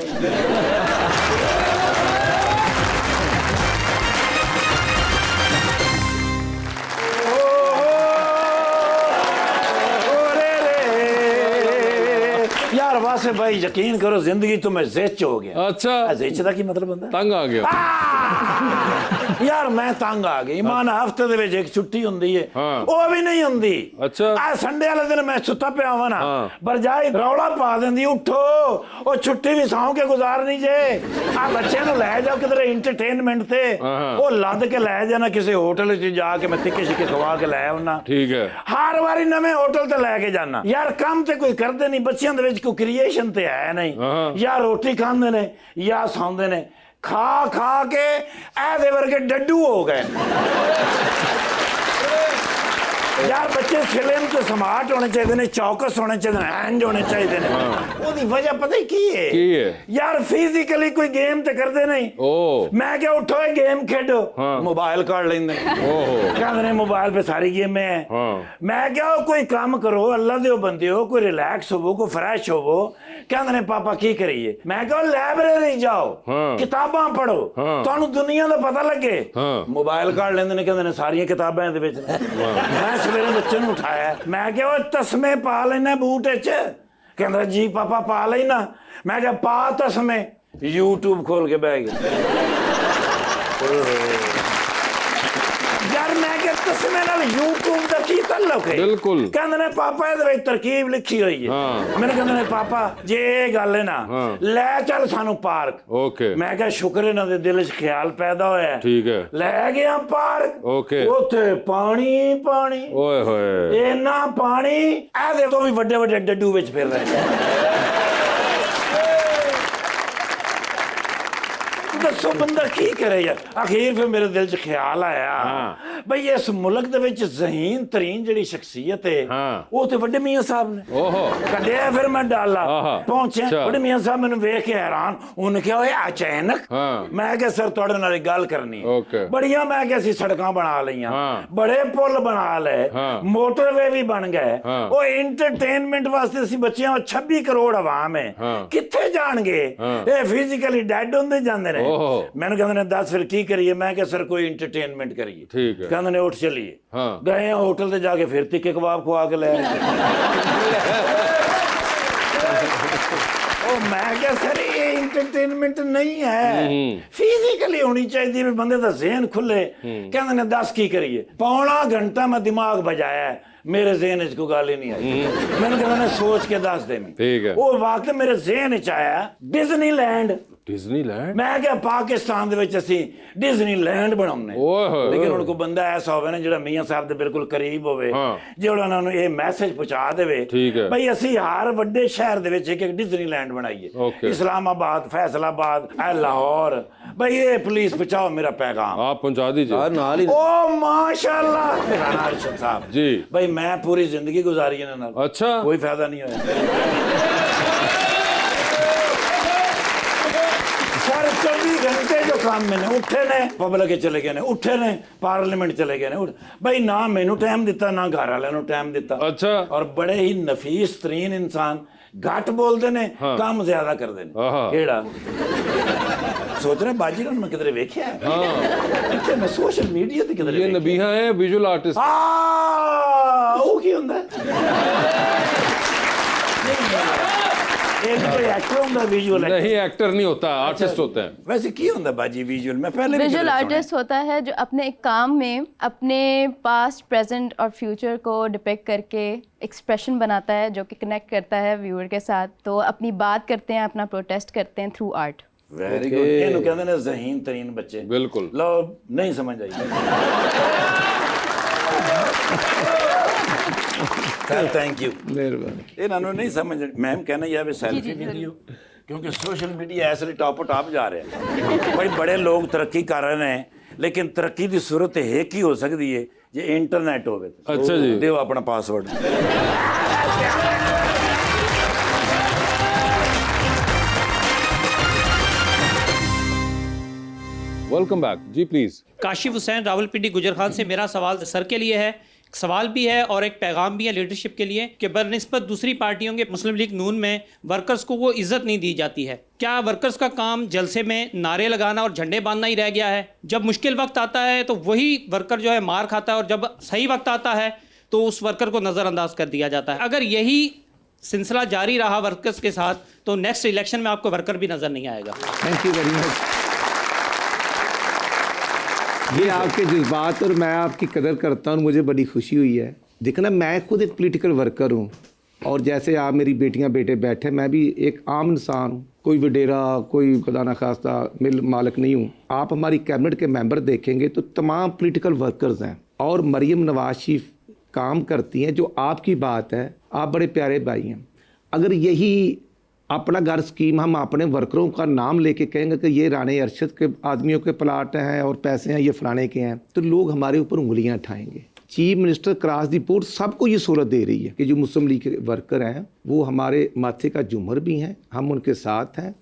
Speaker 4: यार वासे भाई यकीन करो जिंदगी तो मैं ज़िच हो गया।
Speaker 1: अच्छा
Speaker 4: ज़िच दा की मतलब बंदा
Speaker 1: तंग आ गया।
Speaker 4: ਯਾਰ ਮੈਂ ਤੰਗ ਆ ਗਈ ਮਾਨ ਹਫਤੇ ਦੇ ਵਿੱਚ ਇੱਕ ਛੁੱਟੀ ਹੁੰਦੀ ਹੈ ਉਹ ਵੀ ਨਹੀਂ ਹੁੰਦੀ
Speaker 1: ਅੱਛਾ
Speaker 4: ਆ ਸੰਡੇ ਵਾਲੇ ਦਿਨ ਮੈਂ ਸੁੱਤਾ ਪਿਆ ਹਾਂ ਨਾ ਬਰਜਾਈ ਰੌਲਾ ਪਾ ਦਿੰਦੀ ਉੱਠੋ ਉਹ ਛੁੱਟੀ ਵੀ ਸੌਂ ਕੇ ਗੁਜ਼ਾਰਨੀ ਜੇ ਆ ਬੱਚਿਆਂ ਨੂੰ ਲੈ ਜਾਓ ਕਿਧਰੇ ਇੰਟਰਟੇਨਮੈਂਟ ਤੇ ਉਹ ਲੱਦ ਕੇ ਲੈ ਜਾਣਾ ਕਿਸੇ ਹੋਟਲ 'ਚ ਜਾ ਕੇ ਮੈਂ ਤਿੱਕੇ ਛਿੱਕੇ ਖਵਾ ਕੇ ਲੈ ਆਉਣਾ
Speaker 1: ਠੀਕ ਹੈ
Speaker 4: ਹਰ ਵਾਰੀ ਨਵੇਂ ਹੋਟਲ ਤੇ ਲੈ ਕੇ ਜਾਣਾ ਯਾਰ ਕੰਮ ਤੇ ਕੋਈ ਕਰਦੇ ਨਹੀਂ ਬੱਚਿਆਂ ਦੇ ਵਿੱਚ ਕੋਈ ਕ੍ਰੀਏਸ਼ਨ ਤੇ ਹੈ ਨਹੀਂ ਜਾਂ ਰੋਟੀ ਖਾਂਦੇ ਨੇ ਜਾਂ ਸੌਂਦੇ ਨੇ ਖਾ ਖਾ ਕੇ ਇਹਦੇ ਵਰਗੇ ਡੱਡੂ ਹੋ ਗਏ यार बच्चे फिल्म के स्मार्ट होने चाहिए ने चौकस होने चाहिए हैंड होने चाहिए ने ਉਹਦੀ ਵਜ੍ਹਾ ਪਤਾ ਹੀ ਕੀ ਹੈ ਯਾਰ ਫਿਜ਼ੀਕਲੀ ਕੋਈ ਗੇਮ ਤੇ ਕਰਦੇ ਨਹੀਂ ਮੈਂ ਕਿਹਾ ਉਠੋ ਇਹ ਗੇਮ ਖੇਡੋ ਮੋਬਾਈਲ ਕੱਢ ਲੈਂਦੇ ਕਹਿੰਦੇ ਨੇ ਮੋਬਾਈਲ 'ਤੇ ਸਾਰੀ ਗੇਮ ਹੈ ਮੈਂ ਕਿਹਾ ਕੋਈ ਕੰਮ ਕਰੋ ਅੱਲਾ ਦੇ ਬੰਦੇ ਹੋ ਕੋਈ ਰਿਲੈਕਸ ਹੋਵੋ ਕੋਈ ਫਰੈਸ਼ ਹੋਵੋ ਕਹਿੰਦੇ ਨੇ ਪਾਪਾ ਕੀ ਕਰੀਏ ਮੈਂ ਕਿਹਾ ਲਾਇਬ੍ਰੇਰੀ ਜਾਓ ਕਿਤਾਬਾਂ ਪੜ੍ਹੋ ਤੁਹਾਨੂੰ ਦੁਨੀਆ ਦਾ ਪਤਾ ਲੱਗੇ ਮੋਬਾਈਲ ਕੱਢ ਲੈਂਦੇ ਨੇ ਕਹਿੰਦੇ ਨੇ ਸਾਰੀਆਂ ਕਿਤਾਬਾਂ ਇਹਦੇ ਵਿੱਚ ਮੈਂ ਸਵੇਰੇ ਬੱਚੇ ਨੂੰ ਉਠਾਇਆ ਮੈਂ ਕਿਹਾ ਉਹ ਤਸਮੇ ਪਾ ਲੈਣਾ ਬੂਟ ਵਿੱਚ ਕਹਿੰਦਾ ਜੀ ਪਾਪਾ ਪਾ ਲੈਣਾ ਮੈਂ ਕਿਹਾ ਪਾ ਤਸਮੇ YouTube ਖੋਲ ਕੇ ਬਹਿ ਗਿਆ ਯਾਰ ਮੈਂ ਕਿਹਾ ਤਸਮੇ ਨਾਲ YouTube ਦਾ ਕੀ ਤਾਲੁਕ ਹੈ
Speaker 1: ਬਿਲਕੁਲ
Speaker 4: ਕਹਿੰਦੇ ਨੇ ਪਾਪਾ ਇਹਦੇ ਵਿੱਚ ਤਰਕੀਬ ਲਿਖੀ ਹੋਈ ਹੈ ਮੈਨੂੰ ਕਹਿੰਦੇ ਨੇ ਪਾਪਾ ਜੇ ਇਹ ਗੱਲ ਹੈ ਨਾ ਲੈ ਚੱਲ ਸਾਨੂੰ ਪਾਰਕ
Speaker 1: ਓਕੇ ਮੈਂ
Speaker 4: ਕਿਹਾ ਸ਼ੁਕਰ ਇਹਨਾਂ ਦੇ ਦਿਲ 'ਚ ਖਿਆਲ ਪੈਦਾ ਹੋਇਆ
Speaker 1: ਠੀਕ ਹੈ
Speaker 4: ਲੈ ਗਿਆ ਪਾਰਕ
Speaker 1: ਓਕੇ
Speaker 4: ਉੱਥੇ ਪਾਣੀ ਪਾਣੀ
Speaker 1: ਓਏ ਹੋਏ
Speaker 4: ਇੰਨਾ ਪਾਣੀ ਇਹਦੇ ਤੋਂ ਵੀ ਵੱਡੇ ਵੱਡੇ ਡੱਡੂ ਵਿੱਚ ਫਿਰ ਰਹੇ ਦੱਸੋ ਬੰਦਾ ਕੀ ਕਰੇ ਯਾਰ ਅਖੀਰ ਫਿਰ ਮੇਰੇ ਦਿਲ 'ਚ ਖਿਆਲ ਆਇਆ ਬਈ ਇਸ ਮੁਲਕ ਦੇ ਵਿੱਚ ਜ਼ਹੀਨ ਤਰੀਨ ਜਿਹੜੀ ਸ਼ਖਸੀਅਤ ਹੈ ਉਹ ਤੇ ਵੱਡੇ ਮੀਆਂ ਸਾਹਿਬ ਨੇ ਕੱਢਿਆ ਫਿਰ ਮੈਂ ਡਾਲਾ ਪਹੁੰਚਿਆ ਵੱਡੇ ਮੀਆਂ ਸਾਹਿਬ ਮੈਨੂੰ ਵੇਖ ਕੇ ਹੈਰਾਨ ਉਹਨੇ ਕਿਹਾ ਓਏ ਅਚਾਨਕ ਮੈਂ ਕਿਹਾ ਸਰ ਤੁਹਾਡੇ ਨਾਲ ਇੱਕ ਗੱਲ ਕਰਨੀ ਬੜੀਆਂ ਮੈਂ ਕਿਹਾ ਅਸੀਂ ਸੜਕਾਂ ਬਣਾ ਲਈਆਂ ਬੜੇ ਪੁਲ ਬਣਾ ਲਏ ਮੋਟਰਵੇ ਵੀ ਬਣ ਗਏ ਉਹ ਇੰਟਰਟੇਨਮੈਂਟ ਵਾਸਤੇ ਅਸੀਂ ਬੱਚਿਆਂ 26 ਕਰੋੜ ਆਵਾਮ ਹੈ ਕਿੱਥੇ ਜਾਣਗੇ ਇਹ ਫਿਜ਼ੀਕਲੀ ਡੈਡ ਹੁੰਦੇ ਜਾਂਦੇ ਨੇ ਮੈਨੂੰ ਕਹਿੰਦੇ ਨੇ ਦੱਸ ਫਿਰ ਕੀ ਕਰੀਏ ਮੈਂ ਕਿਹਾ ਸਰ ਕੋਈ ਇੰਟਰਟੇਨਮੈਂਟ ਕਰੀਏ ਕਹਿੰਦੇ ਨੇ ਉੱਠ ਚਲੀਏ ਗਏ ਹੋਟਲ ਤੇ ਜਾ ਕੇ ਫਿਰ ਤਿੱਕੇ ਕਬਾਬ ਖਵਾ ਕੇ ਲੈ ਉਹ ਮੈਂ ਕਿਹਾ ਸਰ ਇਹ ਇੰਟਰਟੇਨਮੈਂਟ ਨਹੀਂ ਹੈ ਫਿਜ਼ੀਕਲੀ ਹੋਣੀ ਚਾਹੀਦੀ ਹੈ ਬੰਦੇ ਦਾ ਜ਼ਿਹਨ ਖੁੱਲੇ ਕਹਿੰਦੇ ਨੇ ਦੱਸ ਕੀ ਕਰੀਏ ਪੌਣਾ ਘੰਟਾ ਮੈਂ ਦਿਮਾਗ ਬਜਾਇਆ ਮੇਰੇ ਜ਼ਿਹਨ 'ਚ ਕੋਈ ਗੱਲ ਹੀ ਨਹੀਂ ਆਈ ਮੈਨੂੰ ਕਹਿੰਦੇ ਨੇ ਸੋਚ ਕੇ ਦੱਸ ਦੇ ਉਹ ਵਕਤ ਮੇਰੇ ਜ਼ਿਹਨ 'ਚ ਆਇਆ ਡਿਜ਼ਨੀਲੈਂਡ ਮੈਂ ਕਿਹਾ ਪਾਕਿਸਤਾਨ ਦੇ ਵਿੱਚ ਅਸੀਂ ਡਿਜ਼ਨੀਲੈਂਡ ਬਣਾਉਣੇ ਲੇਕਿਨ ਹੁਣ ਕੋਈ ਬੰਦਾ ਐਸਾ ਹੋਵੇ ਨਾ ਜਿਹੜਾ ਮੀਆਂ ਸਾਹਿਬ ਦੇ ਬਿਲਕੁਲ ਕਰੀਬ ਹੋਵੇ ਜਿਹੜਾ ਉਹਨਾਂ ਨੂੰ ਇਹ ਮੈਸੇਜ ਪਹੁੰਚਾ ਦੇਵੇ ਬਈ ਅਸੀਂ ਹਰ ਵੱਡੇ ਸ਼ਹਿਰ ਦੇ ਵਿੱਚ ਇੱਕ ਡਿਜ਼ਨੀਲੈਂਡ ਬਣਾਈਏ ਇਸਲਾਮਾਬਾਦ ਫੈਸਲਾਬਾਦ ਲਾਹੌਰ ਬਈ ਇਹ ਪਲੀਜ਼ ਪਹੁੰਚਾਓ ਮੇਰਾ ਪੈगाम
Speaker 1: आप पहुंचा दीजिए
Speaker 4: ਨਾਲ ਹੀ ओ माशाल्लाह राणा अरशद साहब जी भाई मैं पूरी जिंदगी गुजारी है ना
Speaker 1: अच्छा
Speaker 4: कोई फायदा नहीं होया सर 24 घंटे जो काम मैंने उठे ने पब्लिक चले गए ने उठे ने पार्लियामेंट चले गए ने भाई ना मैनू टाइम दिता ना घर वाले नु टाइम दिता
Speaker 1: अच्छा और
Speaker 4: बड़े ही नफीस तरीन इंसान घट बोलते ने काम ज्यादा करते ने केड़ा सोच रहे बाजी ने मैं किधरे वेख्या है मैं सोशल मीडिया ते किधरे
Speaker 1: ये नबीहा है विजुअल आर्टिस्ट
Speaker 4: वो की हुंदा
Speaker 1: नहीं एक्टर नहीं होता आर्टिस्ट होता है
Speaker 4: वैसे की होता बाजी विजुअल में पहले
Speaker 3: विजुअल आर्टिस्ट होता है जो अपने एक काम में अपने पास्ट प्रेजेंट और फ्यूचर को डिपिक्ट करके एक्सप्रेशन बनाता है जो कि कनेक्ट करता है व्यूअर के साथ तो अपनी बात करते हैं अपना प्रोटेस्ट करते हैं थ्रू आर्ट
Speaker 4: वेरी गुड ਇਹਨੂੰ ਕਹਿੰਦੇ ਨੇ ਜ਼ਹੀਨ ਤਰੀਨ ਬੱਚੇ
Speaker 1: ਬਿਲਕੁਲ
Speaker 4: ਲਓ ਨਹੀਂ ਸਮਝ ਆਈ थैंक यू मेहरबानी इन्होंने नहीं समझ मैम कहना यह सेल्फी वीडियो क्योंकि सोशल मीडिया ऐसे टॉप टॉप जा रहा है भाई बड़े लोग तरक्की कर रहे हैं लेकिन तरक्की की सूरत एक ही हो सकती है जे इंटरनेट हो
Speaker 1: अच्छा जी
Speaker 4: दिओ अपना पासवर्ड
Speaker 1: वेलकम बैक जी प्लीज
Speaker 10: काशिफ हुसैन रावलपिंडी गुजर खान से मेरा सवाल सर के लिए है सवाल भी है और एक पैगाम भी है लीडरशिप के लिए कि बनिस्बत दूसरी पार्टियों के मुस्लिम लीग नून में वर्कर्स को वो इज्जत नहीं दी जाती है क्या वर्कर्स का काम जलसे में नारे लगाना और झंडे बांधना ही रह गया है जब मुश्किल वक्त आता है तो वही वर्कर जो है मार खाता है और जब सही वक्त आता है तो उस वर्कर को नज़रअंदाज कर दिया जाता है अगर यही सिलसिला जारी रहा वर्कर्स के साथ तो नेक्स्ट इलेक्शन में आपको वर्कर भी नज़र नहीं आएगा
Speaker 5: थैंक यू वेरी मच ये आपके जज्बात और मैं आपकी कदर करता हूँ, मुझे बड़ी खुशी हुई है। देखना, मैं खुद एक पॉलिटिकल वर्कर हूँ और जैसे आप मेरी बेटियां बेटे बैठे, मैं भी एक आम इंसान हूँ, कोई वडेरा, कोई खुदा ना खास्ता मिल मालिक नहीं हूँ। आप हमारी कैबिनेट के मेंबर देखेंगे तो तमाम पॉलिटिकल वर्कर्स हैं और मरियम नवाज शरीफ काम करती हैं। जो आपकी बात है, आप बड़े प्यारे भाई हैं। अगर यही अपना घर स्कीम हम अपने वर्करों का नाम लेके कहेंगे कि ये राणे अरशद के आदमियों के प्लाट हैं और पैसे हैं, ये फलाने के हैं, तो लोग हमारे ऊपर उंगलियां उठाएंगे। Chief minister cross the board सबको ये सूरत दे रही है कि जो मुस्लिम लीग के वर्कर हैं वो हमारे माथे का झूमर भी हैं, हम उनके साथ हैं।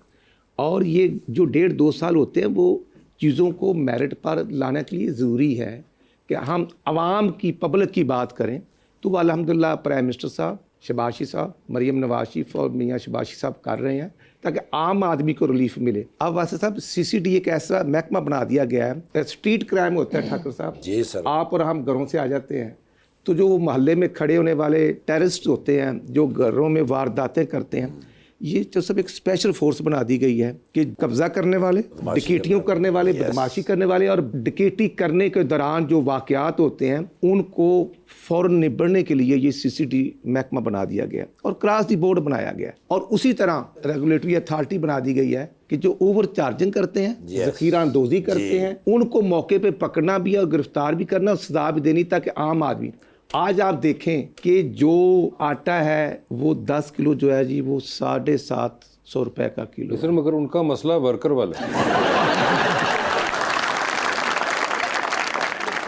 Speaker 5: और ये जो 1.5-2 साल होते हैं वो चीज़ों को मेरिट पर लाने के लिए ज़रूरी है कि हम आवाम की, पब्लिक की बात करें। तो वो अल्हम्दुलिल्लाह प्राइम मिनिस्टर साहब शहबाज शरीफ साहब, मरियम नवाज शरीफ और मियाँ शहबाज शरीफ साहब कर रहे हैं ताकि आम आदमी को रिलीफ मिले। अब वासे साहब CCD एक ऐसा महकमा बना दिया गया है, स्ट्रीट क्राइम होता है ठाकुर साहब
Speaker 4: जी सर,
Speaker 5: आप और हम घरों से आ जाते हैं तो जो मोहल्ले में खड़े होने वाले टेररिस्ट होते हैं जो घरों में वारदातें करते हैं, ये जो सब एक स्पेशल फोर्स बना दी गई है कि कब्जा करने वाले, डकैतियों करने वाले, बदमाशी करने वाले और डकैती करने के दौरान जो वाकयात होते हैं उनको फ़ौरन निबड़ने के लिए ये CCD महकमा बना दिया गया और क्रॉस द बोर्ड बनाया गया। और उसी तरह रेगुलेटरी अथॉरिटी बना दी गई है कि जो ओवर चार्जिंग करते हैं, ज़ख़ीरा अंदोज़ी करते हैं, उनको मौके पर पकड़ना भी और गिरफ्तार भी करना और सजा भी देनी ताकि आम आदमी। आज आप देखें कि जो आटा है वो 10 किलो जो है जी वो 750 रुपए का किलो।
Speaker 1: सर मगर उनका मसला वर्कर वाला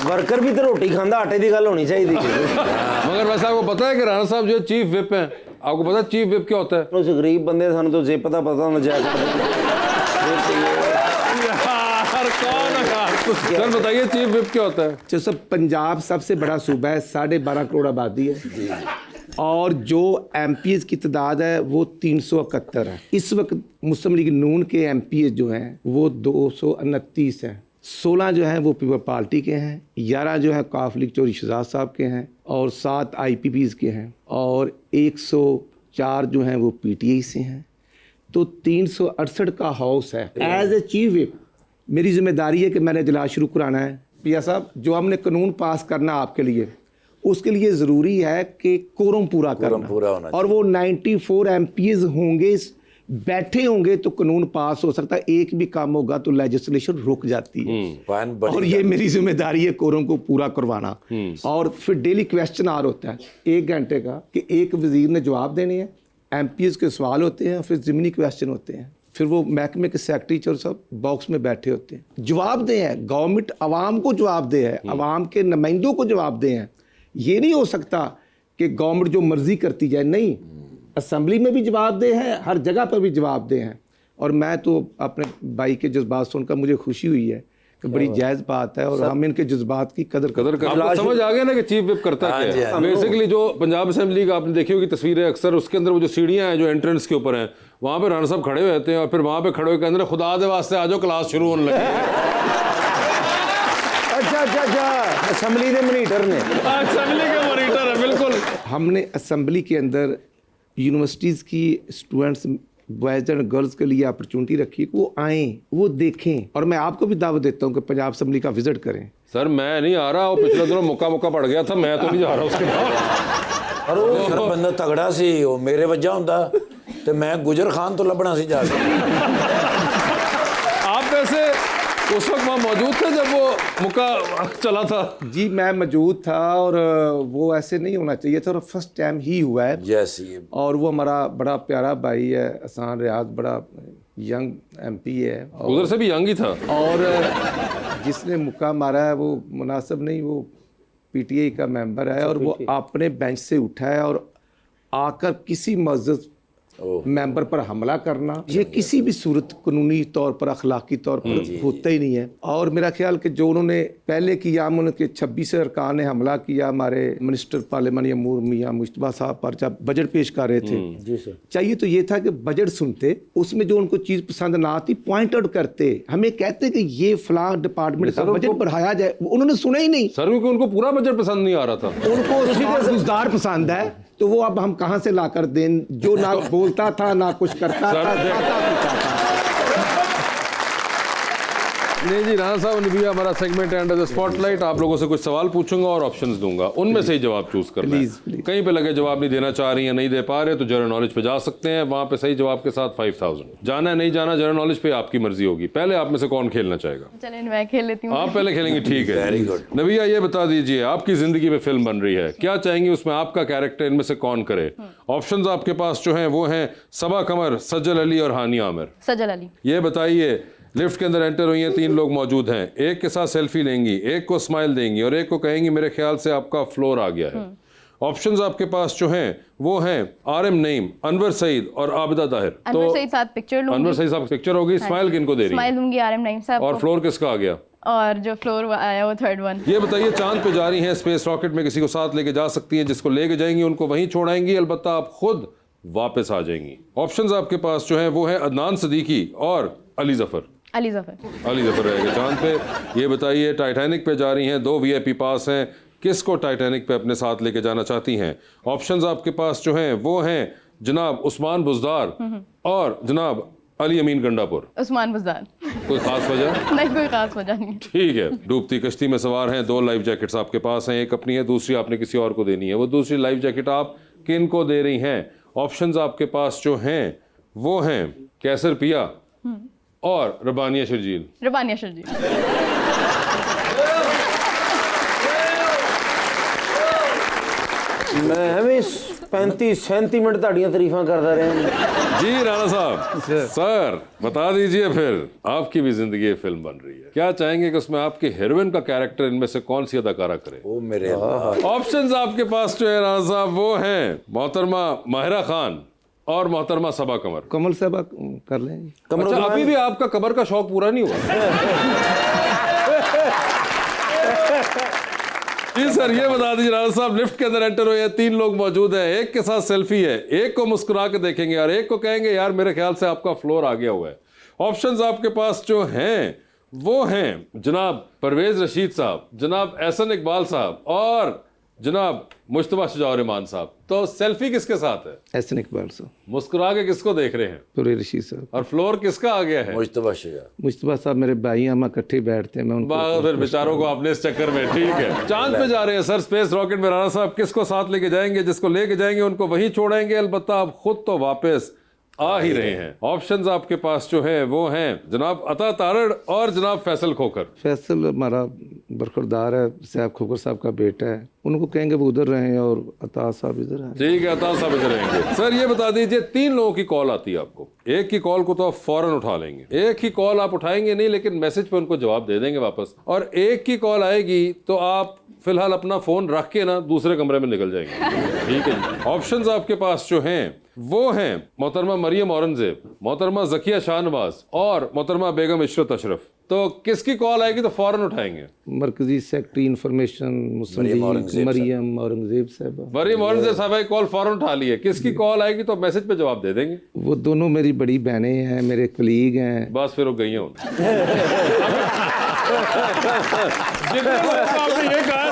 Speaker 2: वर्कर भी तो रोटी खांदा, आटे की गल होनी चाहिए
Speaker 1: मगर वैसे आपको पता है कि राणा साहब जो चीफ विप हैं, आपको पता है चीफ विप क्या होता है?
Speaker 2: उस गरीब बंदे सानू तो जे पता होना चाहिए।
Speaker 1: सर बताइए चीफ विप क्या होता है?
Speaker 5: जो सब पंजाब सबसे बड़ा सूबा है, 12.5 करोड़ आबादी है और जो MPs की तादाद है वो 371 है। इस वक्त मुस्लिम लीग नून के MPs जो हैं वो 229 हैं। 16 जो हैं वो पीपल पार्टी के हैं, 11 जो है काफ लीग चौधरी शहजाद साहब के हैं और 7 IPPs के हैं और 104 जो हैं वो PTI से हैं। तो 368 का हाउस है। एज ए चीफ विप मेरी जिम्मेदारी है कि मैंने इजलास शुरू कराना है। पिया साहब, जो हमने कानून पास करना आपके लिए, उसके लिए ज़रूरी है कि कोरम पूरा करना और वो 94 MPs होंगे, बैठे होंगे तो कानून पास हो सकता है। एक भी काम होगा तो लेजिस्लेशन रुक जाती है और ये मेरी जिम्मेदारी है कोरम को पूरा करवाना। और फिर डेली क्वेश्चन आवर होता है 1 घंटे का कि एक वजीर ने जवाब देने हैं, MPs के सवाल होते हैं, फिर ज़मीनी क्वेश्चन होते हैं, फिर वो महकमे के सेक्रेटरी और सब बॉक्स में बैठे होते हैं, जवाब दे हैं। गवर्नमेंट आवाम को जवाब दे है, आवाम के नुमाइंदों को जवाब दे हैं। ये नहीं हो सकता कि गवर्नमेंट जो मर्जी करती जाए, नहीं, असेंबली में भी जवाब दे हैं, हर जगह पर भी जवाब दे हैं। और मैं तो अपने भाई के जज्बात सुनकर मुझे खुशी हुई है कि बड़ी जायज़ बात है और हम इनके जज्बात की कदर
Speaker 1: कर। समझ आ गया ना कि चीफ विप करता क्या है। बेसिकली जो पंजाब असेंबली का आपने देखी होगी तस्वीरें अक्सर, उसके अंदर वो जो सीढ़ियाँ हैं जो एंट्रेंस के ऊपर हैं, वहाँ पे राणा साहब खड़े हुए होते हैं और फिर वहाँ पे खड़े होकर अंदर खुदा दे वास्ते आ जाओ क्लास शुरू होने लगे।
Speaker 2: अच्छा असेंबली के मॉनिटर ने,
Speaker 1: असेंबली के मॉनिटर है बिल्कुल।
Speaker 5: हमने असेंबली के अंदर यूनिवर्सिटीज़ की स्टूडेंट्स बॉयज़ एंड गर्ल्स के लिए अपॉर्चुनिटी रखी कि वो आएँ, वो देखें। और मैं आपको भी दावत देता हूँ कि पंजाब असेंबली का विजिट करें।
Speaker 1: सर मैं नहीं आ रहा, वो पिछले दिनों मौका पड़ गया था, मैं तो नहीं जा रहा उसके बाद।
Speaker 4: और वो सर बंदा तगड़ा सी, वो मेरे वजह होंदा तो मैं गुजर खान तो लभना सी जाके।
Speaker 1: आप वैसे उस वक्त वहाँ मौजूद थे जब वो मौका चला था?
Speaker 5: जी मैं मौजूद था और वो ऐसे नहीं होना चाहिए था और फर्स्ट टाइम ही हुआ है।
Speaker 4: जैसे
Speaker 5: और वो हमारा बड़ा प्यारा भाई है एहसान रियाज, बड़ा यंग MP है,
Speaker 1: उधर से भी यंग ही था।
Speaker 5: और जिसने मुक्का मारा है वो मुनासिब नहीं, वो PTI का मेंबर है और वो अपने बेंच से उठा है और आकर किसी मस्जिद मेंबर पर हमला करना, ये किसी भी सूरत कानूनी तौर पर, अखलाकी तौर पर होता ही नहीं है। और मेरा ख्याल कि जो उन्होंने पहले किया, उनके 26 अरकान ने हमला किया हमारे मिनिस्टर पार्लियामेंट अमूर मियाँ मुश्तबा साहब पर जब बजट पेश कर रहे थे।
Speaker 2: जी सर।
Speaker 5: चाहिए तो ये था कि बजट सुनते, उसमें जो उनको चीज़ पसंद ना आती पॉइंट आउट करते, हमें कहते कि ये फलां डिपार्टमेंट का बजट बढ़ाया जाए, उन्होंने सुना ही नहीं
Speaker 1: सर, क्योंकि उनको पूरा बजट पसंद नहीं आ रहा था।
Speaker 5: उनको गुजदार पसंद है, तो वो अब हम कहाँ से लाकर दें, जो ना बोलता था ना कुछ करता था।
Speaker 1: नहीं जी, राणा साहब ने भी हमारा सेगमेंट है अंडर द स्पॉटलाइट। आप लोगों से कुछ सवाल पूछूंगा और ऑप्शंस दूंगा, उनमें से ही जवाब चूज करना है।
Speaker 5: प्लीज।
Speaker 1: कहीं पे लगे जवाब नहीं देना चाह रही हैं, नहीं दे पा रहे, तो जनरल नॉलेज पे जा सकते हैं, वहां पे सही जवाब के साथ 5000। जाना है नहीं जाना जनरल नॉलेज पे आपकी मर्जी होगी। पहले आप में से कौन खेलना चाहेगा?
Speaker 3: चलें मैं खेल लेती हूँ।
Speaker 1: आप पहले खेलेंगे, ठीक है।
Speaker 4: Very good.
Speaker 1: नबिया, ये बता दीजिए, आपकी जिंदगी में फिल्म बन रही है, क्या चाहेंगी उसमें आपका कैरेक्टर इनमें से कौन करे? ऑप्शंस आपके पास जो हैं वो हैं सबा कमर, सज्जल अली और हानिया आमिर।
Speaker 3: सजल अली।
Speaker 1: ये बताइए, लिफ्ट के अंदर एंटर हुई हैं, 3 लोग मौजूद हैं, एक के साथ सेल्फी लेंगी, एक को स्माइल देंगी और एक को कहेंगी मेरे ख्याल से आपका फ्लोर आ गया है। ऑप्शंस आपके पास जो हैं वो हैं RM नईम, अनवर सईद और आबिदा ताहिर।
Speaker 3: अनवर सईद साथ पिक्चर लूंगी।
Speaker 1: अनवर सईद साहब पिक्चर होगी, स्माइल किनको दे रही
Speaker 3: स्माइल
Speaker 1: है?
Speaker 3: दूंगी RM नईम साहब
Speaker 1: और
Speaker 3: को।
Speaker 1: फ्लोर किसका आ गया?
Speaker 3: और जो फ्लोर आया वो थर्ड वन।
Speaker 1: ये बताइए, चांद पे जा रही हैं, स्पेस रॉकेट में किसी को साथ लेके जा सकती हैं, जिसको लेके जाएंगी उनको वहीं छोड़ाएंगी, अलबत्ता आप खुद वापस आ जाएंगी। ऑप्शंस आपके पास जो हैं वो है अदनान सदीकी और अली जफर।
Speaker 3: अली जफर।
Speaker 1: अली जफर रहेगा चांद पे। ये बताइए, टाइटैनिक पे जा रही हैं, 2 VIP पास हैं, किसको टाइटैनिक पे अपने साथ लेके जाना चाहती हैं? ऑप्शंस आपके पास जो हैं वो हैं जनाब उस्मान बुज़दार और जनाब अली अमीन गंडापुर।
Speaker 3: उस्मान बुज़दार।
Speaker 1: कोई खास वजह?
Speaker 3: नहीं, कोई खास वजह नहीं।
Speaker 1: ठीक है। डूबती कश्ती में सवार हैं, 2 लाइफ जैकेट्स आपके पास हैं, एक अपनी है, दूसरी आपने किसी और को देनी है। वो दूसरी लाइफ जैकेट आप किन को दे रही हैं? ऑप्शंस आपके पास जो हैं वो हैं कैसर पिया और रबानिया शर्जील।
Speaker 3: रबानिया शर्जील।
Speaker 2: मैं हमें 35-37 मिनट ताड़ियां तारीफां करता रहे
Speaker 1: जी राणा साहब। सर बता दीजिए, फिर आपकी भी जिंदगी फिल्म बन रही है, क्या चाहेंगे कि उसमें आपके हीरोइन का कैरेक्टर इनमें से कौन सी अदाकारा करे?
Speaker 4: ओ मेरे
Speaker 1: ऑप्शंस आपके पास जो है राणा साहब वो हैं मोहतरमा माहिरा खान और मोहतरमा सबा कमर।
Speaker 5: कमल साहब कर लें।
Speaker 1: अच्छा, अभी भी आपका कमर का शौक पूरा नहीं हुआ? जी सर, ये बता दीजिए राणा साहब, लिफ्ट के अंदर एंटर हुए हैं, 3 लोग मौजूद हैं, एक के साथ सेल्फी है, एक को मुस्कुरा के देखेंगे और एक को कहेंगे यार मेरे ख्याल से आपका फ्लोर आ गया हुआ है। ऑप्शंस आपके पास जो हैं वो हैं जनाब परवेज रशीद साहब, जनाब एहसन इकबाल साहब और जनाब मुश्तबा शुजा-उर-रहमान साहब। तो सेल्फी किसके साथ है?
Speaker 5: एहसन इकबाल साहब।
Speaker 1: मुस्कुरा के किसको देख रहे हैं?
Speaker 5: परवेज रशीद साहब।
Speaker 1: और फ्लोर किसका आ गया है?
Speaker 4: मुश्तबा शुजा।
Speaker 5: मुश्तबा साहब मेरे भाई, हम इकट्ठे बैठते हैं, मैं उनको
Speaker 1: फिर बेचारों को आपने इस चक्कर में। ठीक है, चांद पे जा रहे हैं सर, स्पेस रॉकेट में। राणा साहब किसको साथ लेके जाएंगे? जिसको लेके जाएंगे उनको वहीं छोड़ेंगे, अलबत्ता आप खुद तो वापस आ ही रहे हैं। ऑप्शंस आपके पास जो है वो हैं जनाब अता तारड़ और जनाब फैसल खोखर।
Speaker 5: फैसल हमारा बरखुरदार है, साहब खोखर साहब का बेटा है, उनको कहेंगे वो उधर रहें और अता साहब इधर आए।
Speaker 1: ठीक है, अता साहब इधर रहेंगे। सर ये बता दीजिए, 3 लोगों की कॉल आती है आपको, एक की कॉल को तो आप फौरन उठा लेंगे, एक ही कॉल आप उठाएंगे नहीं लेकिन मैसेज पे उनको जवाब दे देंगे वापस, और एक की कॉल आएगी तो आप फिलहाल अपना फोन रख के ना दूसरे कमरे में निकल जाएंगे। ठीक है। ऑप्शंस आपके पास जो हैं वो हैं मोहतरमा मरियम औरंगजेब, मोहतरमा जकिया शाहनवाज और मोहतरमा बेगम इशरत अशरफ। तो किसकी कॉल आएगी तो फौरन उठाएंगे?
Speaker 5: मरकजी सेक्रेटरी इंफॉर्मेशन मरियम औरंगजेब साहब।
Speaker 1: मरियम औरंगजेब साहब की कॉल फौरन उठा ली है, किसकी कॉल आएगी तो मैसेज पे जवाब दे देंगे?
Speaker 5: वो दोनों मेरी बड़ी बहनें हैं, मेरे कलीग हैं।
Speaker 1: बस फिर वो गई हैं। जितने लोगों को आपने ये कहा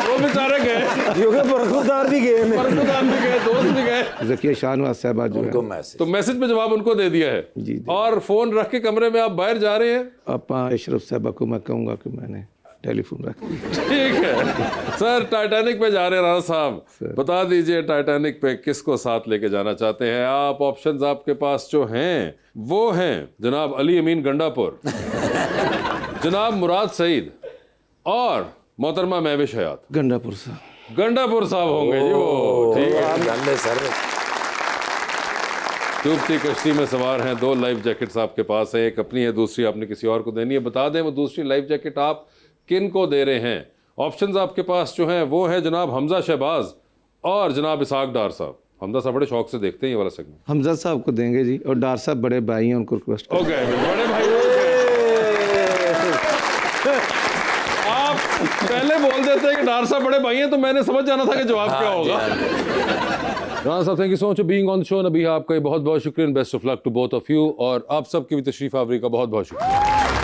Speaker 1: वो बेचारे गए,
Speaker 2: क्योंकि बरखुरदार भी गए,
Speaker 1: बरखुरदार भी गए, दोस्त भी गए।
Speaker 5: जकिया शाहनवाज साहब जो
Speaker 4: उनको
Speaker 5: है,
Speaker 4: मैसेज
Speaker 1: तो मैसेज पे जवाब उनको दे दिया है
Speaker 5: जी।
Speaker 1: और फोन रख के कमरे में आप बाहर जा रहे हैं।
Speaker 5: आपा अशरफ साहब को मैं कहूँगा कि मैंने टेलीफोन रख दिया।
Speaker 1: ठीक है सर, टाइटैनिक पे जा रहे हैं राणा साहब, बता दीजिए टाइटैनिक पे किसको साथ लेके जाना चाहते हैं आप? ऑप्शंस आपके पास जो हैं वो हैं जनाब अली अमीन गंडापुर, जनाब मुराद सईद और मोहतरमा महविश हयात।
Speaker 5: गंडापुर साहब।
Speaker 1: गंडापुर साहब होंगे जी वो। ठीक है।
Speaker 4: गंदे सर।
Speaker 1: डूबती कश्ती में सवार हैं, 2 लाइफ जैकेट्स आपके पास है, एक अपनी है, दूसरी आपने किसी और को देनी है। बता दें वो दूसरी लाइफ जैकेट आप किन को दे रहे हैं? ऑप्शंस आपके पास जो हैं वो है जनाब हमजा शहबाज और जनाब इसाक डार साहब। हमजा साहब बड़े शौक से देखते हैं ये वाला सेगमेंट।
Speaker 5: हमजा साहब को देंगे जी, और डार साहब बड़े भाई हैं, उनको रिक्वेस्ट।
Speaker 1: ओके, बड़े भाई आप पहले बोल देते हैं कि डार साहब बड़े भाई हैं तो मैंने समझ जाना था कि जवाब क्या होगा। राणा साहब, thank you so much for being on the show. Nabi आपका बहुत बहुत शुक्रिया, best of luck to both of you, और आप सबकी भी तशरीफ आवरी का बहुत बहुत शुक्रिया।